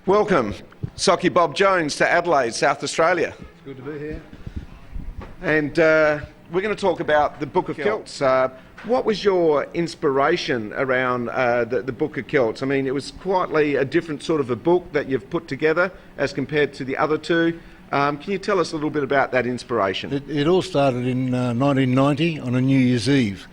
Welcome, Socky Bob Jones, to Adelaide, South Australia. It's good to be here. And we're going to talk about the Book of Celts. What was your inspiration around the Book of Celts? I mean, it was quite a different sort of a book that you've put together as compared to the other two. Can you tell us a little bit about that inspiration? It all started in 1990 on a New Year's Eve.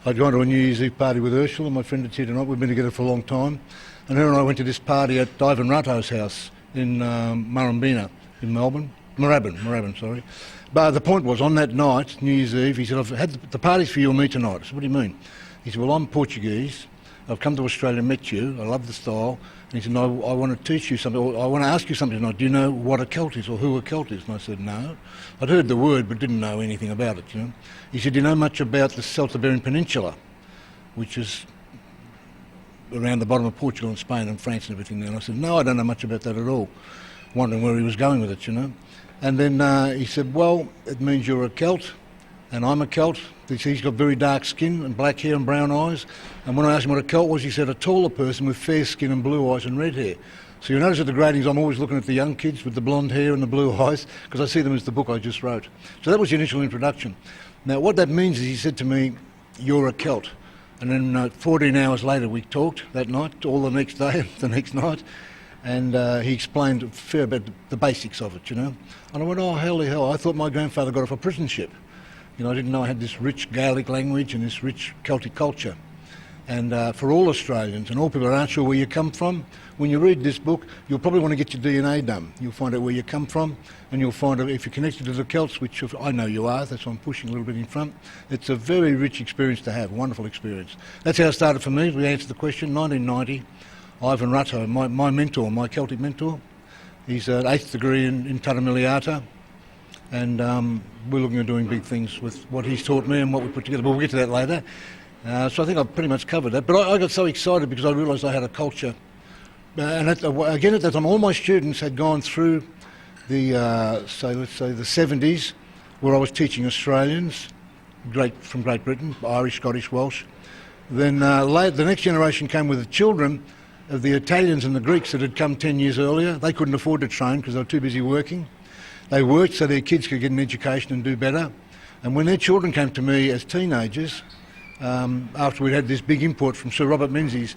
I'd gone to a New Year's Eve party with Ursula, my friend that's here tonight. We've been together for a long time. And her and I went to this party at Ivan Rutto's house in Murrumbina in Melbourne. Moorabbin, sorry. But the point was, on that night, New Year's Eve, he said, "I've had the party's for you and me tonight." I said, "What do you mean?" He said, "Well, I'm Portuguese. I've come to Australia and met you. I love the style." And he said, "No, I want to teach you something, or I want to ask you something tonight. Do you know what a Celt is or who a Celt is?" And I said, "No." I'd heard the word but didn't know anything about it, you know. He said, "Do you know much about the Celtiberian Peninsula, which is around the bottom of Portugal and Spain and France and everything there?" And I said, "No, I don't know much about that at all," wondering where he was going with it, you know. And then he said, "Well, it means you're a Celt, and I'm a Celt." He's got very dark skin and black hair and brown eyes. And when I asked him what a Celt was, he said, "A taller person with fair skin and blue eyes and red hair." So you notice at the gradings, I'm always looking at the young kids with the blonde hair and the blue eyes, because I see them as the book I just wrote. So that was the initial introduction. Now, what that means is he said to me, "You're a Celt." And then 14 hours later, we talked that night, all the next day, the next night. And he explained a fair bit the basics of it, you know. And I went, "Oh, holy hell, I thought my grandfather got off a prison ship. You know, I didn't know I had this rich Gaelic language and this rich Celtic culture." And for all Australians and all people that aren't sure where you come from, when you read this book, you'll probably want to get your DNA done. You'll find out where you come from, and you'll find out if you're connected to the Celts, which I know you are, that's why I'm pushing a little bit in front. It's a very rich experience to have, wonderful experience. That's how it started for me. We answered the question, 1990. Ivan Rutto, my mentor, my Celtic mentor, he's an 8th degree in Tata Miliata, and we're looking at doing big things with what he's taught me and what we put together, but we'll get to that later. So I think I've pretty much covered that. But I got so excited because I realised I had a culture. And again, at that time, all my students had gone through the, let's say the 70s, where I was teaching Australians, from Great Britain, Irish, Scottish, Welsh. Then the next generation came with the children of the Italians and the Greeks that had come 10 years earlier. They couldn't afford to train because they were too busy working. They worked so their kids could get an education and do better. And when their children came to me as teenagers, after we'd had this big import from Sir Robert Menzies,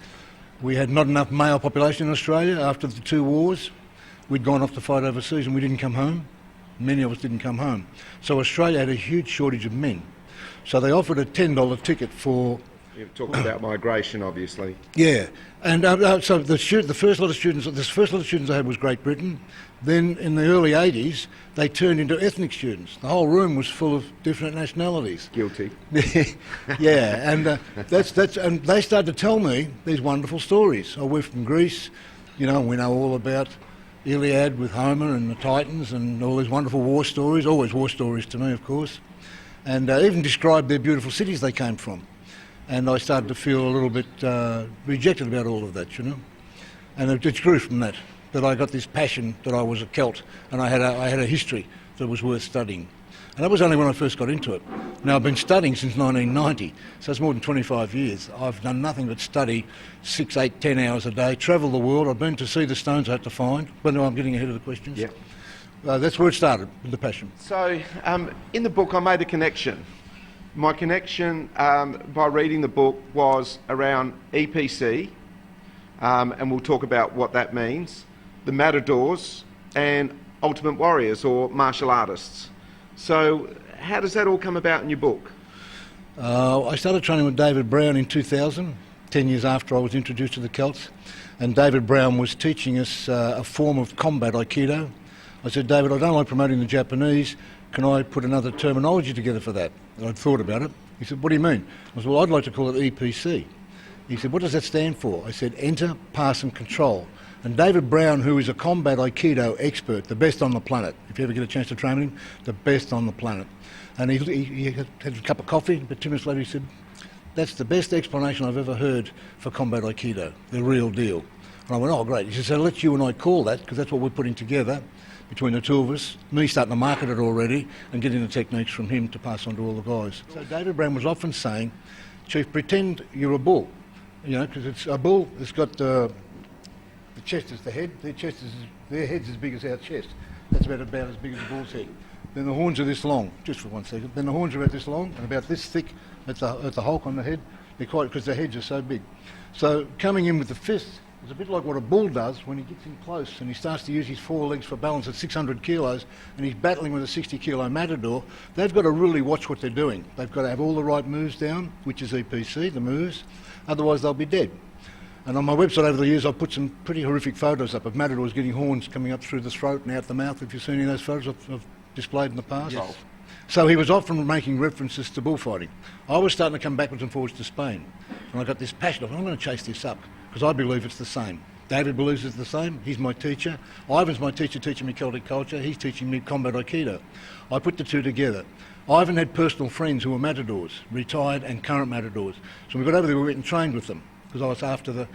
we had not enough male population in Australia after the 2 wars. We'd gone off to fight overseas and we didn't come home. Many of us didn't come home. So Australia had a huge shortage of men. So they offered a $10 ticket for... You're talking about migration, obviously. Yeah, and so the first lot of students I had was Great Britain. Then in the early 80s, they turned into ethnic students. The whole room was full of different nationalities. Guilty. Yeah, and and they started to tell me these wonderful stories. Oh, we're from Greece, you know, and we know all about Iliad with Homer and the Titans and all these wonderful war stories. Always war stories to me, of course, and even described their beautiful cities they came from. And I started to feel a little bit rejected about all of that, you know. And it grew from that I got this passion that I was a Celt, and I had a history that was worth studying. And that was only when I first got into it. Now, I've been studying since 1990, so it's more than 25 years. I've done nothing but study 6, 8, 10 hours a day, travel the world. I've been to see the stones I had to find. But no, I'm getting ahead of the questions. Yeah. That's where it started, with the passion. So, in the book, I made a connection. My connection by reading the book was around EPC, and we'll talk about what that means, the Matadors, and Ultimate Warriors, or martial artists. So how does that all come about in your book? I started training with David Brown in 2000, 10 years after I was introduced to the Celts, and David Brown was teaching us a form of combat, Aikido. I said, "David, I don't like promoting the Japanese. Can I put another terminology together for that?" And I'd thought about it. He said, "What do you mean?" I said, "Well, I'd like to call it EPC." He said, "What does that stand for?" I said, "Enter, Pass and Control." And David Brown, who is a combat Aikido expert, the best on the planet, if you ever get a chance to train with him, the best on the planet. And he had a cup of coffee, but 2 minutes later he said, "That's the best explanation I've ever heard for combat Aikido, the real deal." And I went, "Oh, great." He said, "So let you and I call that, because that's what we're putting together between the two of us, me starting to market it already and getting the techniques from him to pass on to all the guys." So David Brown was often saying, "Chief, pretend you're a bull, you know, because it's a bull, it's got The chest is the head. Their head's as big as our chest. That's about as big as a bull's head. Then the horns are this long, just for 1 second. Then the horns are about this long and about this thick at the hulk on the head. They're quite, because the heads are so big. So coming in with the fists is a bit like what a bull does when he gets in close and he starts to use his forelegs for balance at 600 kilos and he's battling with a 60 kilo matador. They've got to really watch what they're doing. They've got to have all the right moves down, which is EPC, the moves, otherwise they'll be dead. And on my website over the years I've put some pretty horrific photos up of matadors getting horns coming up through the throat and out the mouth. If you've seen any of those photos I've displayed in the past. Yes. So he was often making references to bullfighting. I was starting to come backwards and forwards to Spain. And I got this passion of, I'm going to chase this up, because I believe it's the same. David believes it's the same. He's my teacher. Ivan's my teacher, teaching me Celtic culture. He's teaching me combat Aikido. I put the two together. Ivan had personal friends who were matadors, retired and current matadors. So we got over there, we went and trained with them, because I was after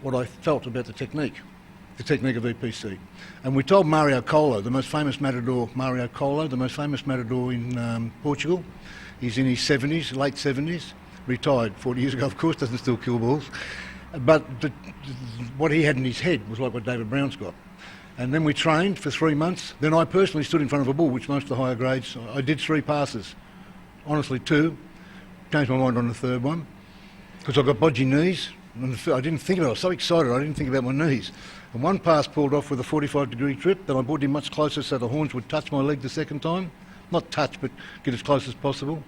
what I felt about the technique of EPC. And we told Mario Colo, the most famous matador, the most famous matador in Portugal. He's in his 70s, late 70s, retired 40 years ago, of course, doesn't still kill bulls. But what he had in his head was like what David Brown's got. And then we trained for 3 months. Then I personally stood in front of a bull, which most of the higher grades, I did 3 passes. Honestly, 2. Changed my mind on the 3rd one, because I got bodgy knees. And I didn't think about it. I was so excited, I didn't think about my knees. And one pass pulled off with a 45-degree trip. Then I brought him much closer so the horns would touch my leg the second time. Not touch, but get as close as possible.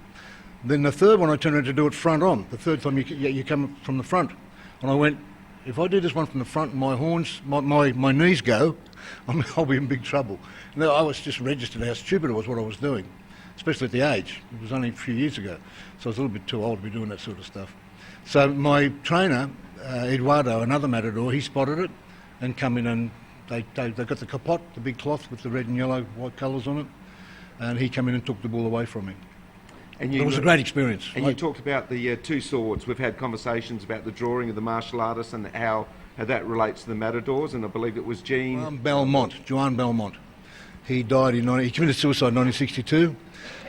Then the 3rd one I turned around to do it front on. The 3rd time you come from the front. And I went, if I do this one from the front and my horns, my knees go, I'll be in big trouble. And I was just registered how stupid it was what I was doing, especially at the age. It was only a few years ago. So I was a little bit too old to be doing that sort of stuff. So my trainer, Eduardo, another matador, he spotted it and come in and they got the capote, the big cloth with the red and yellow, white colours on it, and he came in and took the bull away from me. And it was a great experience. And you talked about the 2 swords. We've had conversations about the drawing of the martial artists and how that relates to the matadors, and I believe it was Juan Belmont. He died he committed suicide in 1962,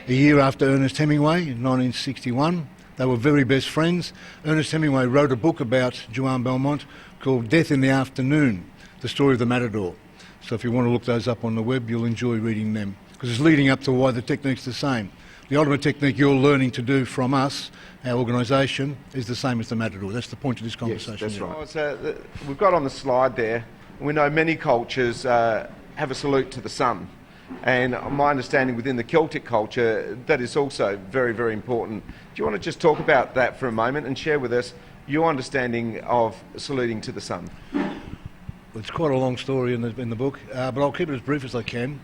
a year after Ernest Hemingway in 1961. They were very best friends. Ernest Hemingway wrote a book about Juan Belmont called Death in the Afternoon, the story of the matador. So if you want to look those up on the web, you'll enjoy reading them, because it's leading up to why the technique's the same. The ultimate technique you're learning to do from us, our organisation, is the same as the matador. That's the point of this conversation. Yes, that's right. So we've got on the slide there, we know many cultures have a salute to the sun. And my understanding within the Celtic culture, that is also very, very important. Do you want to just talk about that for a moment and share with us your understanding of saluting to the sun? It's quite a long story in the book, but I'll keep it as brief as I can.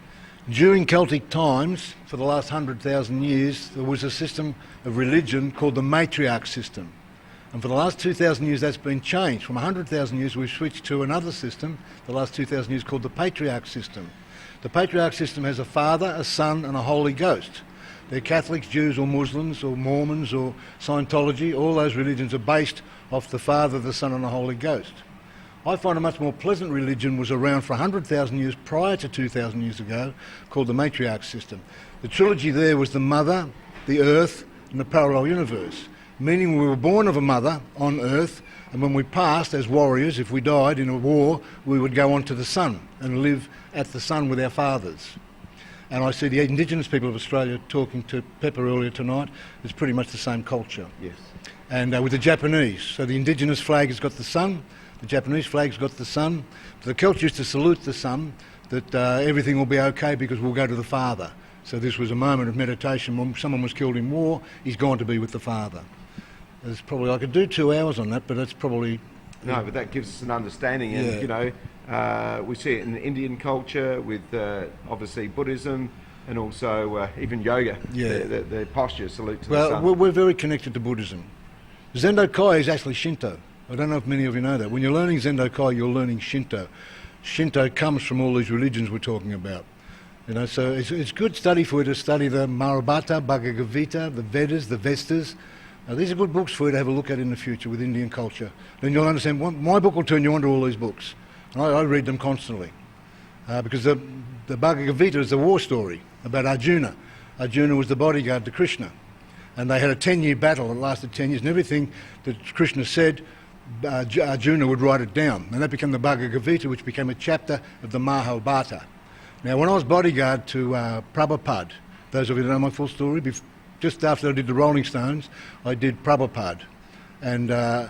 During Celtic times, for the last 100,000 years, there was a system of religion called the matriarch system. And for the last 2,000 years, that's been changed. From 100,000 years, we've switched to another system, the last 2,000 years, called the patriarch system. The patriarch system has a father, a son and a Holy Ghost. They're Catholics, Jews or Muslims or Mormons or Scientology. All those religions are based off the Father, the Son and the Holy Ghost. I find a much more pleasant religion was around for 100,000 years prior to 2,000 years ago, called the matriarch system. The trilogy there was the mother, the earth and the parallel universe, meaning we were born of a mother on earth, and when we passed as warriors, if we died in a war, we would go on to the sun and live at the sun with our fathers. And I see the indigenous people of Australia, talking to Pepper earlier tonight, it's pretty much the same culture. Yes. And with the Japanese, so the indigenous flag has got the sun, the Japanese flag's got the sun. The Celts used to salute the sun, that everything will be okay because we'll go to the Father. So this was a moment of meditation. When someone was killed in war, he's gone to be with the Father. There's probably, I could do 2 hours on that, but that's probably... No, but that gives us an understanding, and you know, we see it in Indian culture with obviously Buddhism and also even yoga. Yeah, the posture, salute to the sun. Well, we're very connected to Buddhism. Zendo Kai is actually Shinto. I don't know if many of you know that. When you're learning Zendo Kai, you're learning Shinto. Shinto comes from all these religions we're talking about. You know, so it's good study for you to study the Mahabharata, Bhagavad Gita, the Vedas, the Vestas. Now, these are good books for you to have a look at in the future with Indian culture. Then you'll understand, my book will turn you on to all these books. And I read them constantly. Because the Bhagavad Gita is a war story about Arjuna. Arjuna was the bodyguard to Krishna. And they had a 10-year battle that lasted 10 years. And everything that Krishna said Arjuna would write it down, and that became the Bhagavad Gita, which became a chapter of the Mahabharata. Now, when I was bodyguard to Prabhupada, those of you that know my full story, just after I did the Rolling Stones, I did Prabhupada. And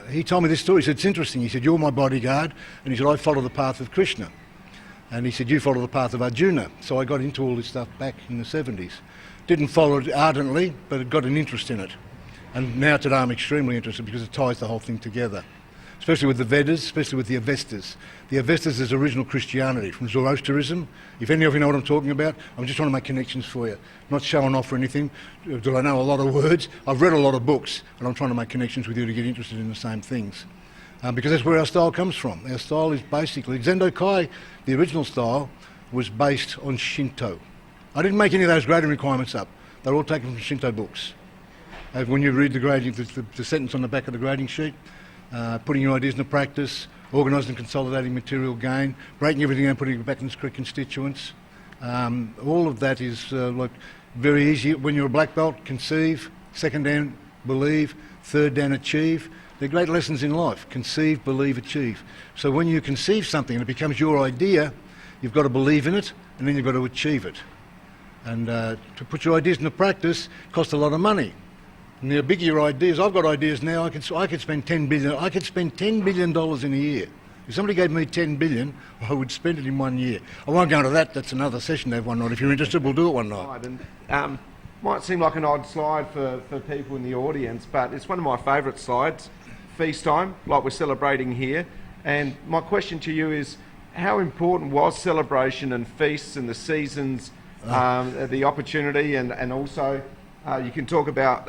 he told me this story. He said, it's interesting. He said, you're my bodyguard. And he said, I follow the path of Krishna. And he said, you follow the path of Arjuna. So I got into all this stuff back in the 70s. Didn't follow it ardently, but got an interest in it. And now today I'm extremely interested because it ties the whole thing together. Especially with the Vedas, especially with the Avestas. The Avestas is original Christianity from Zoroastrianism. If any of you know what I'm talking about, I'm just trying to make connections for you. Not showing off or anything. Do I know a lot of words? I've read a lot of books, and I'm trying to make connections with you to get interested in the same things. Because that's where our style comes from. Our style is basically, Zendo Kai, the original style, was based on Shinto. I didn't make any of those grading requirements up. They're all taken from Shinto books. When you read the grading, the sentence on the back of the grading sheet, putting your ideas into practice, organising and consolidating material gain, breaking everything down, putting it back in its correct constituents. All of that is like very easy. When you're a black belt, conceive, second dan, believe, third dan, achieve. They're great lessons in life. Conceive, believe, achieve. So when you conceive something and it becomes your idea, you've got to believe in it and then you've got to achieve it. And to put your ideas into practice costs a lot of money. And the bigger your ideas, I've got ideas now. I could spend $10 billion. I could spend $10 billion in a year. If somebody gave me $10 billion, I would spend it in 1 year. I won't go into that. That's another session to have one night. If you're interested, we'll do it one night. And, might seem like an odd slide for people in the audience, but it's one of my favourite slides. Feast time, like we're celebrating here. And my question to you is, how important was celebration and feasts and the seasons, the opportunity, and also you can talk about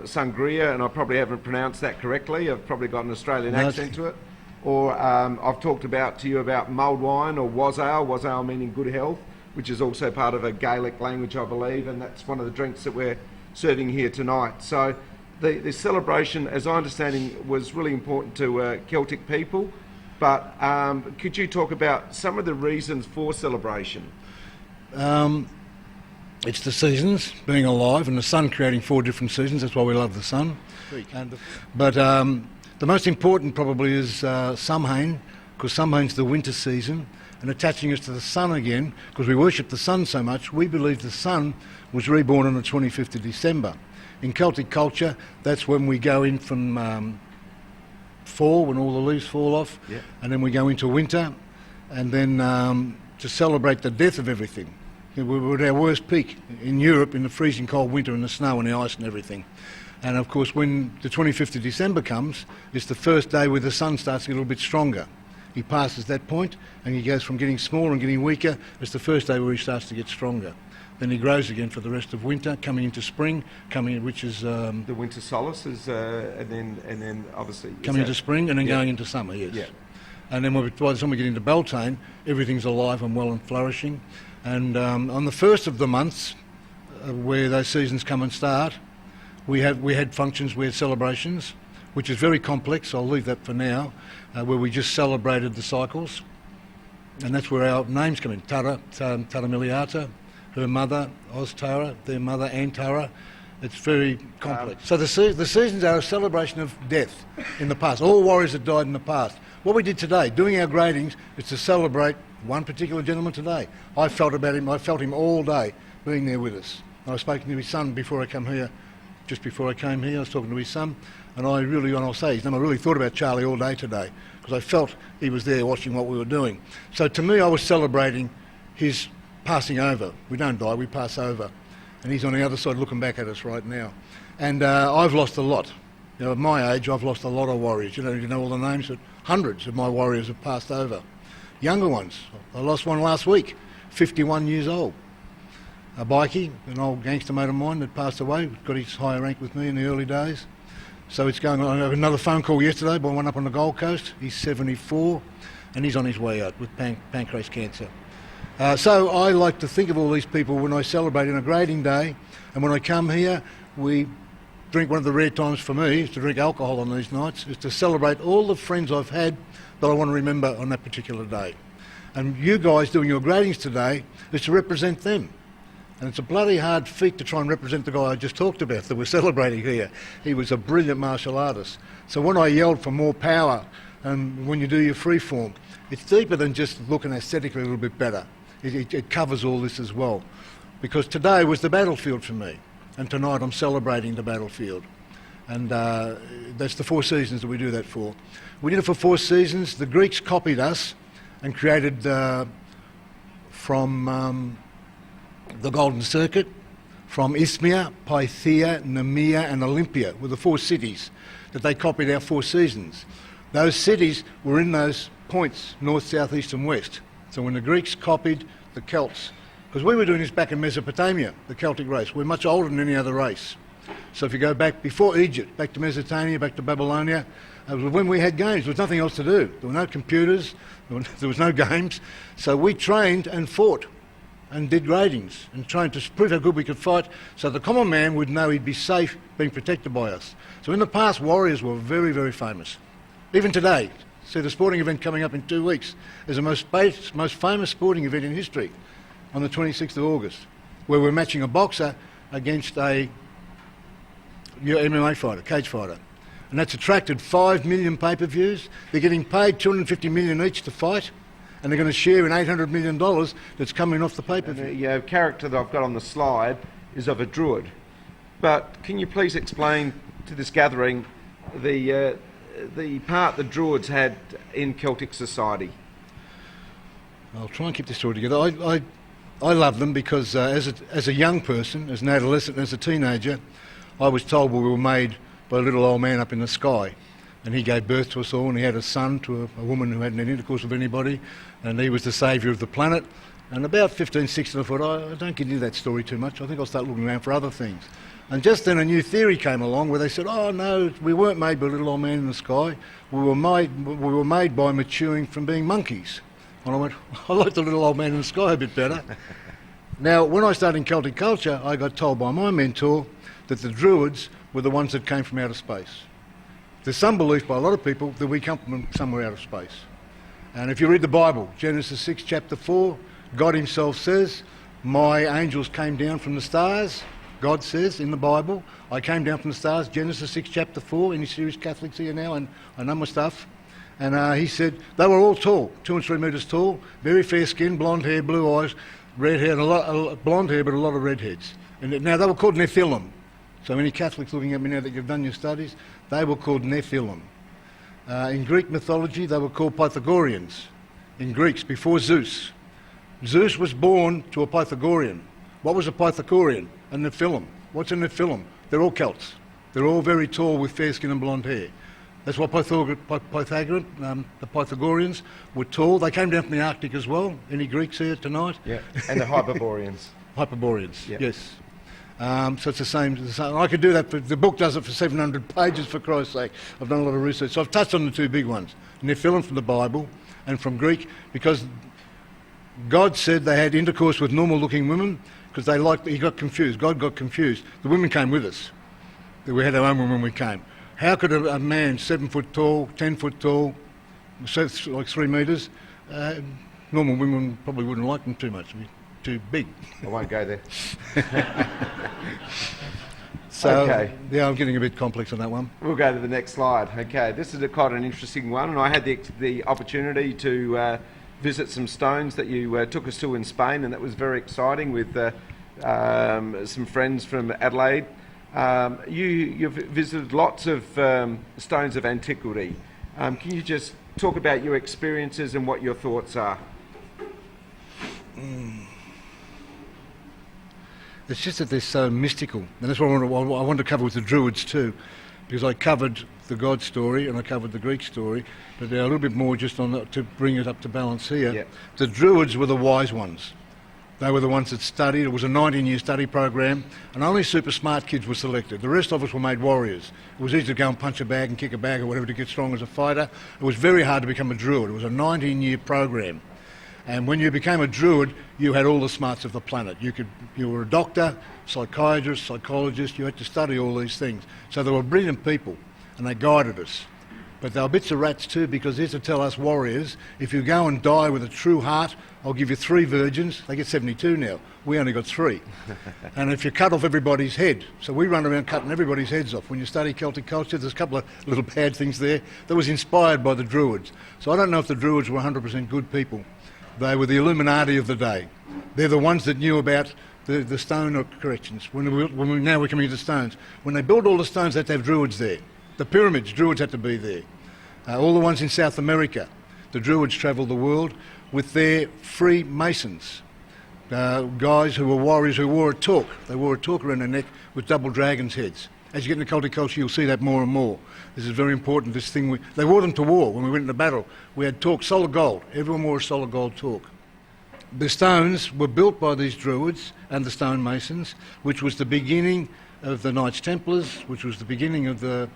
sangria, and I probably haven't pronounced that correctly. I've probably got an Australian accent to it. Or I've talked to you about mulled wine or wasale meaning good health, which is also part of a Gaelic language, I believe, and that's one of the drinks that we're serving here tonight. So the celebration, as I understand it, was really important to Celtic people. But could you talk about some of the reasons for celebration? It's the seasons, being alive, and the sun creating 4 different seasons. That's why we love the sun. But the most important probably is Samhain, because Samhain's the winter season, and attaching us to the sun again, because we worship the sun so much, we believe the sun was reborn on the 25th of December. In Celtic culture, that's when we go in from fall, when all the leaves fall off, and then we go into winter, and then to celebrate the death of everything. We were at our worst peak in Europe in the freezing cold winter and the snow and the ice and everything. And of course, when the 25th of December comes, it's the first day where the sun starts to get a little bit stronger. He passes that point and he goes from getting smaller and getting weaker. It's the first day where he starts to get stronger. Then he grows again for the rest of winter, coming into spring, which is the winter solace is, and then obviously coming into spring and then going into summer. Yes. Yeah. And then by the time we get into Beltane, everything's alive and well and flourishing. And on the first of the months, where those seasons come and start, we had functions, we had celebrations, which is very complex. I'll leave that for now, where we just celebrated the cycles, and that's where our names come in. Tara Miliata, her mother, Oztara, their mother, Antara. It's very complex. So the seasons are a celebration of death in the past. All warriors that died in the past. What we did today, doing our gradings, is to celebrate one particular gentleman today. I felt him all day being there with us. I was speaking to his son before I come here. Just before I came here, I was talking to his son, and I'll say his name, I really thought about Charlie all day today, because I felt he was there watching what we were doing. So to me, I was celebrating his passing over. We don't die, we pass over. And he's on the other side looking back at us right now. And I've lost a lot. You know, at my age, I've lost a lot of warriors. You know all the names, that hundreds of my warriors have passed over. Younger ones. I lost one last week, 51 years old. A bikie, an old gangster mate of mine that passed away, got his higher rank with me in the early days. So it's going on. I had another phone call yesterday by one up on the Gold Coast. He's 74 and he's on his way out with pancreas cancer. So I like to think of all these people when I celebrate in a grading day, and when I come here, we drink. One of the rare times for me is to drink alcohol on these nights, is to celebrate all the friends I've had that I want to remember on that particular day. And you guys doing your gradings today is to represent them. And it's a bloody hard feat to try and represent the guy I just talked about that we're celebrating here. He was a brilliant martial artist. So when I yelled for more power, and when you do your free form, it's deeper than just looking aesthetically a little bit better. It covers all this as well. Because today was the battlefield for me, and tonight I'm celebrating the battlefield. And that's the 4 seasons that we do that for. We did it for 4 seasons. The Greeks copied us and created from the Golden Circuit, from Isthmia, Pythia, Nemea and Olympia were the 4 cities that they copied our 4 seasons. Those cities were in those points, north, south, east and west. So when the Greeks copied the Celts, because we were doing this back in Mesopotamia, the Celtic race, we're much older than any other race. So if you go back before Egypt, back to Mesopotamia, back to Babylonia, it was when we had games. There was nothing else to do. There were no computers, there was no games. So we trained and fought and did gradings and trying to prove how good we could fight so the common man would know he'd be safe being protected by us. So in the past, warriors were very, very famous. Even today, see the sporting event coming up in 2 weeks is the most famous sporting event in history on the 26th of August, where we're matching a boxer against a MMA fighter, cage fighter. And that's attracted 5 million pay-per-views. They're getting paid $250 million each to fight. And they're going to share in $800 million that's coming off the pay-per-view. The character that I've got on the slide is of a druid. But can you please explain to this gathering the part the druids had in Celtic society? I'll try and keep this story together. I love them because as a young person, as an adolescent, as a teenager, I was told we were made by a little old man up in the sky. And he gave birth to us all, and he had a son to a woman who hadn't had intercourse with anybody, and he was the saviour of the planet. And about 15, 16, I thought, I don't get into that story too much. I think I'll start looking around for other things. And just then a new theory came along where they said, oh no, we weren't made by a little old man in the sky. We were made by maturing from being monkeys. And I went, I like the little old man in the sky a bit better. Now, when I started in Celtic culture, I got told by my mentor that the Druids were the ones that came from outer space. There's some belief by a lot of people that we come from somewhere out of space. And if you read the Bible, Genesis 6, chapter 4, God himself says, my angels came down from the stars. God says in the Bible, I came down from the stars, Genesis 6, chapter 4, any serious Catholics here now, and I know my stuff. And he said, they were all tall, 2 and 3 metres tall, very fair skin, blonde hair, blue eyes, red hair, and blonde hair, but a lot of redheads. And now they were called Nephilim. So any Catholics looking at me now that you've done your studies, they were called Nephilim. In Greek mythology, they were called Pythagoreans. In Greeks, before Zeus. Zeus was born to a Pythagorean. What was a Pythagorean? A Nephilim. What's a Nephilim? They're all Celts. They're all very tall with fair skin and blonde hair. That's why the Pythagoreans were tall. They came down from the Arctic as well. Any Greeks here tonight? Yeah, and the Hyperboreans. Hyperboreans, yep. Yes. So it's the same. I could do that, but the book does it for 700 pages, for Christ's sake. I've done a lot of research. So I've touched on the 2 big ones, Nephilim from the Bible and from Greek, because God said they had intercourse with normal-looking women because he got confused. God got confused. The women came with us. We had our own women when we came. How could a man 7 foot tall, 10 foot tall, like 3 metres, normal women probably wouldn't like them too much. Too big. I won't go there. So, okay. Yeah, I'm getting a bit complex on that one. We'll go to the next slide. Okay, this is quite an interesting one, and I had the opportunity to visit some stones that you took us to in Spain, and that was very exciting with some friends from Adelaide. You've visited lots of stones of antiquity. Can you just talk about your experiences and what your thoughts are? It's just that they're so mystical, and that's what I want to cover with the Druids too, because I covered the God story and I covered the Greek story, but they're a little bit more just on to bring it up to balance here. Yep. The Druids were the wise ones. They were the ones that studied. It was a 19-year study program, and only super smart kids were selected. The rest of us were made warriors. It was easy to go and punch a bag and kick a bag or whatever to get strong as a fighter. It was very hard to become a Druid. It was a 19-year program. And when you became a Druid, you had all the smarts of the planet. You were a doctor, psychiatrist, psychologist. You had to study all these things. So they were brilliant people, and they guided us. But they were bits of rats too, because they used to tell us warriors, if you go and die with a true heart, I'll give you 3 virgins. They get 72 now. We only got 3. And if you cut off everybody's head, so we run around cutting everybody's heads off. When you study Celtic culture, there's a couple of little bad things there that was inspired by the Druids. So I don't know if the Druids were 100% good people. They were the Illuminati of the day. They're the ones that knew about the stone corrections. Now we're coming to stones. When they built all the stones, they had to have Druids there. The pyramids, Druids had to be there. All the ones in South America, the Druids travelled the world with their Freemasons. Guys who were warriors who wore a torque. They wore a torque around their neck with double dragon's heads. As you get into Celtic culture, you'll see that more and more. This is very important, this thing. They wore them to war when we went into battle. We had torque, solid gold. Everyone wore a solid gold torque. The stones were built by these Druids and the stonemasons, which was the beginning of the Knights Templars, which was the beginning of the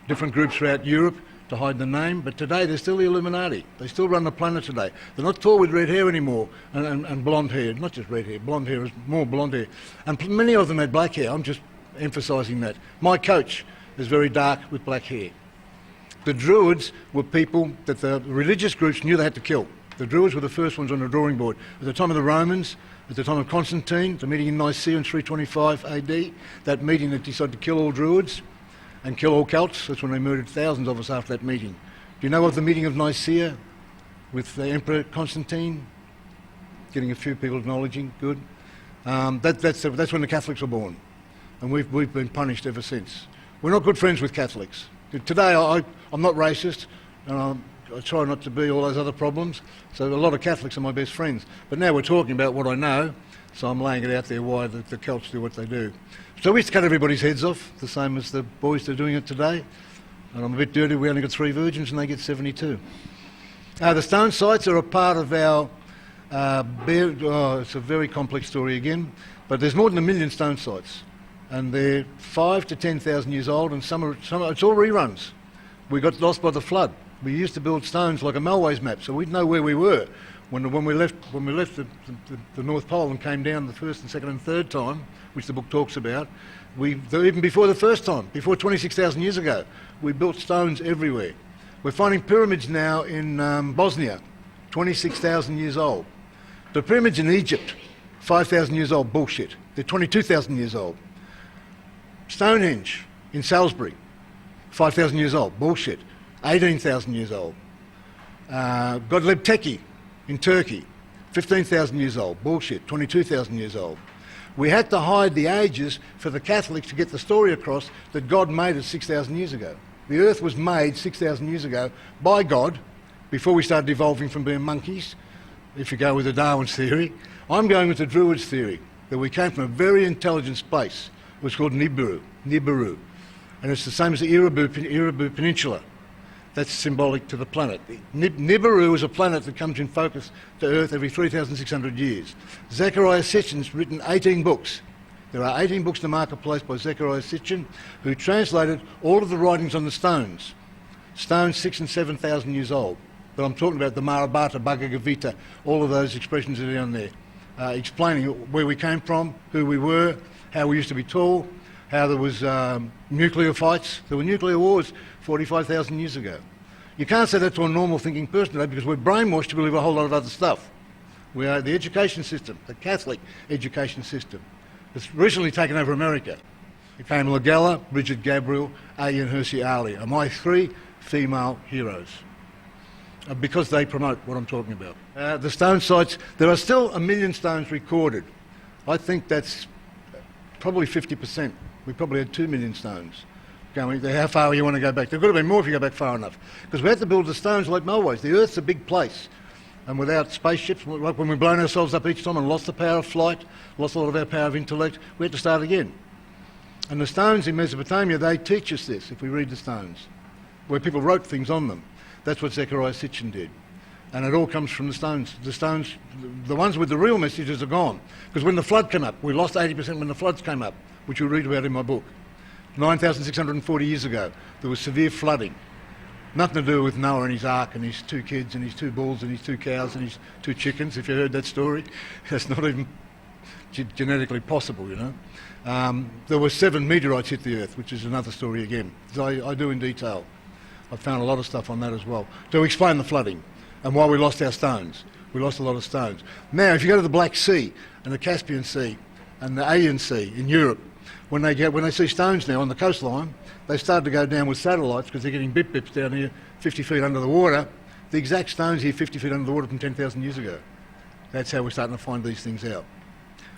different groups throughout Europe to hide the name. But today they're still the Illuminati. They still run the planet today. They're not tall with red hair anymore and blonde hair. Not just red hair, blonde hair is more blonde hair. And many of them had black hair. I'm just emphasising that. My coach is very dark with black hair. The Druids were people that the religious groups knew they had to kill. The Druids were the first ones on the drawing board. At the time of the Romans, at the time of Constantine, the meeting in Nicaea in 325 AD, that meeting that decided to kill all Druids and kill all Celts, that's when they murdered thousands of us after that meeting. Do you know of the meeting of Nicaea with the Emperor Constantine? Getting a few people acknowledging, good. That's when the Catholics were born, and we've been punished ever since. We're not good friends with Catholics. Today I'm not racist, and I try not to be all those other problems, so a lot of Catholics are my best friends. But now we're talking about what I know, so I'm laying it out there why the Celts do what they do. So we used to cut everybody's heads off, the same as the boys are doing it today. And I'm a bit dirty, we only got 3 virgins and they get 72. The stone sites are a part of our, it's a very complex story again, but there's more than 1 million stone sites. And they're 5,000 to 10,000 years old, and some it's all reruns. We got lost by the flood. We used to build stones like a Melways map, so we'd know where we were. When we left the North Pole and came down the first and second and third time, which the book talks about, even before the first time, before 26,000 years ago, we built stones everywhere. We're finding pyramids now in Bosnia, 26,000 years old. The pyramids in Egypt, 5,000 years old, bullshit. They're 22,000 years old. Stonehenge in Salisbury, 5,000 years old, bullshit. 18,000 years old. Göbekli Tepe in Turkey, 15,000 years old, bullshit, 22,000 years old. We had to hide the ages for the Catholics to get the story across that God made us 6,000 years ago. The earth was made 6,000 years ago by God, before we started evolving from being monkeys, if you go with the Darwin's theory. I'm going with the Druids' theory, that we came from a very intelligent space. It was called Nibiru. And it's the same as the Erebus Peninsula. That's symbolic to the planet. Nibiru is a planet that comes in focus to Earth every 3,600 years. Zechariah Sitchin's written 18 books. There are 18 books in the marketplace by Zechariah Sitchin, who translated all of the writings on the stones. Stones 6,000 and 7,000 years old. But I'm talking about the Mahabharata, Bhagavad Gita, all of those expressions are down there, explaining where we came from, who we were, how we used to be tall, how there was nuclear fights. There were nuclear wars 45,000 years ago. You can't say that to a normal thinking person today because we're brainwashed to believe a whole lot of other stuff. We are the education system, the Catholic education system. It's recently taken over America. Pamela Geller, Bridget Gabriel, Ayaan Hirsi Ali are my 3 female heroes because they promote what I'm talking about. The stone sites, there are still 1 million stones recorded. I think that's probably 50%. We probably had 2 million stones going. How far you want to go back? There's got to be more if you go back far enough. Because we had to build the stones like Melways. The Earth's a big place. And without spaceships, like when we've blown ourselves up each time and lost the power of flight, lost a lot of our power of intellect, we had to start again. And the stones in Mesopotamia, they teach us this, if we read the stones, where people wrote things on them. That's what Zechariah Sitchin did. And it all comes from the stones. The stones, the ones with the real messages are gone. Because when the flood came up, we lost 80% when the floods came up, which you'll read about in my book. 9,640 years ago, there was severe flooding. Nothing to do with Noah and his ark and his 2 kids and his 2 bulls and his 2 cows and his 2 chickens, if you heard that story. That's not even genetically possible, you know. There were 7 meteorites hit the Earth, which is another story again. So I do in detail. I've found a lot of stuff on that as well, to explain the flooding and why we lost our stones. We lost a lot of stones. Now, if you go to the Black Sea and the Caspian Sea and the Aegean Sea in Europe, when they see stones now on the coastline, they started to go down with satellites because they're getting bip-bips down here 50 feet under the water. The exact stones here 50 feet under the water from 10,000 years ago. That's how we're starting to find these things out.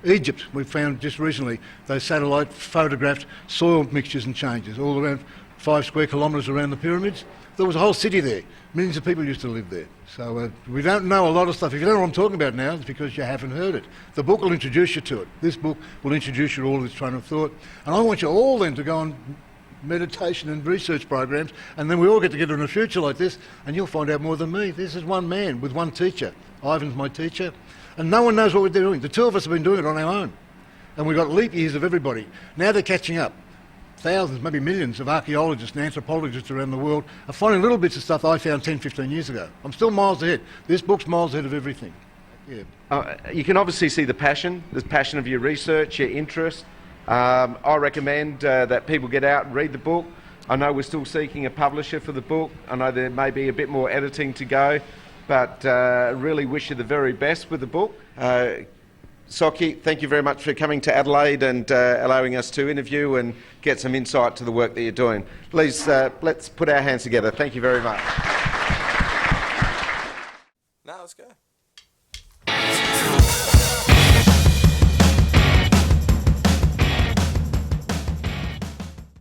Egypt, we found just recently, those satellite photographed soil mixtures and changes all around 5 square kilometres around the pyramids. There was a whole city there. Millions of people used to live there. So we don't know a lot of stuff. If you don't know what I'm talking about now, it's because you haven't heard it. The book will introduce you to it. This book will introduce you to all this train of thought. And I want you all then to go on meditation and research programs, and then we all get together in a future like this, and you'll find out more than me. This is one man with one teacher. Ivan's my teacher. And no one knows what we're doing. The two of us have been doing it on our own. And we've got leap years of everybody. Now they're catching up. Thousands, maybe millions of archaeologists and anthropologists around the world are finding little bits of stuff I found 10, 15 years ago. I'm still miles ahead. This book's miles ahead of everything. Yeah. You can obviously see the passion of your research, your interest. I recommend that people get out and read the book. I know we're still seeking a publisher for the book. I know there may be a bit more editing to go, but really wish you the very best with the book. Soki, thank you very much for coming to Adelaide and allowing us to interview and get some insight to the work that you're doing. Please, let's put our hands together. Thank you very much. Now let's go.